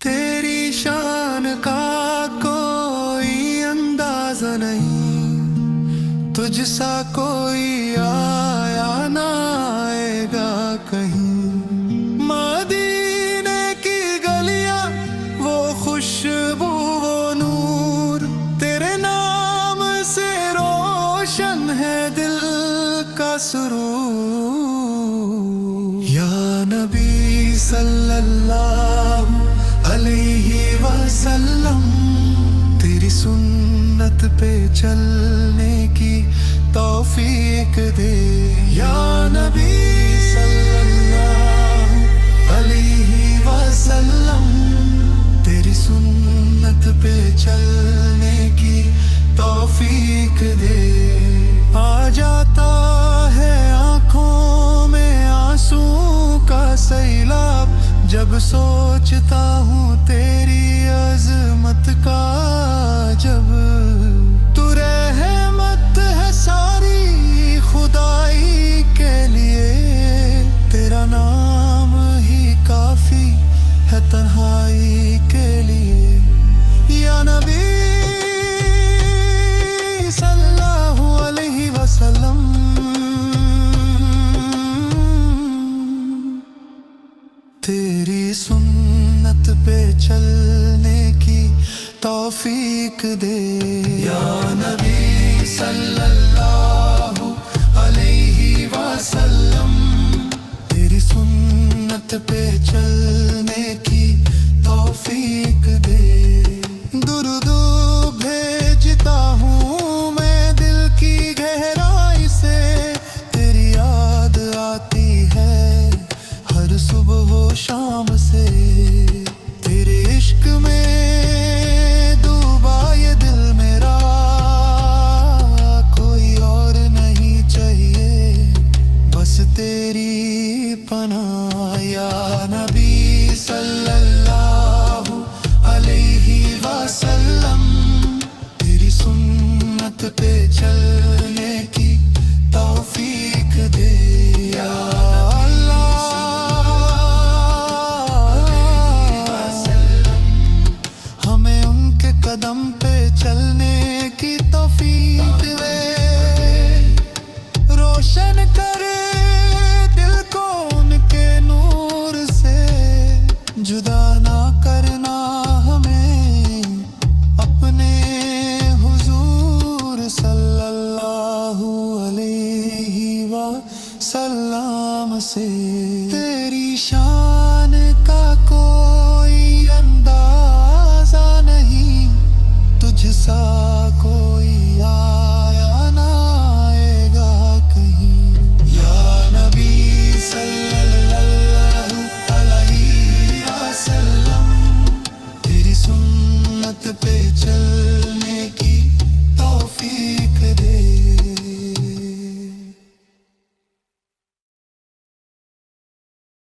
तेरी शान का कोई अंदाजा नहीं, तुझसा कोई आया ना आएगा कहीं। मदीने की गलियां, वो खुशबू, वो नूर, तेरे नाम से रोशन है दिल का सुरूर। या नबी सल्लल्लाहु अलैहि वसल्लम, तेरी सुन्नत पे चलने की तौफीक दे। या नबी सल्लल्लाहु अलैहि वसल्लम, तेरी सुन्नत पे चलने की तौफीक दे। आ जाता है आँखों में आंसू का सैलाब, जब सोचता हूँ तेरी अजमत का। जब तू रहमत है सारी खुदाई के लिए, तेरा नाम ही काफी है तन्हाई के लिए। या नबी सल्लल्लाहु अलैहि वसल्लम, तेरी सुन्नत पे चलने की तौफीक दे। या नबी सल्लल्लाहु अलैहि वसल्लम, तेरी सुन्नत पे चलने की तौफीक दे। दुरूद भेजता हूँ मैं दिल की गहराई से, तेरी याद आती है हर सुबह हो शाम से। तेरे इश्क में डूबा ये दिल मेरा, कोई और नहीं चाहिए बस तेरी पनाह। या नबी सल्लल्लाहु अलैहि वसल्लम, तेरी सुन्नत पे चल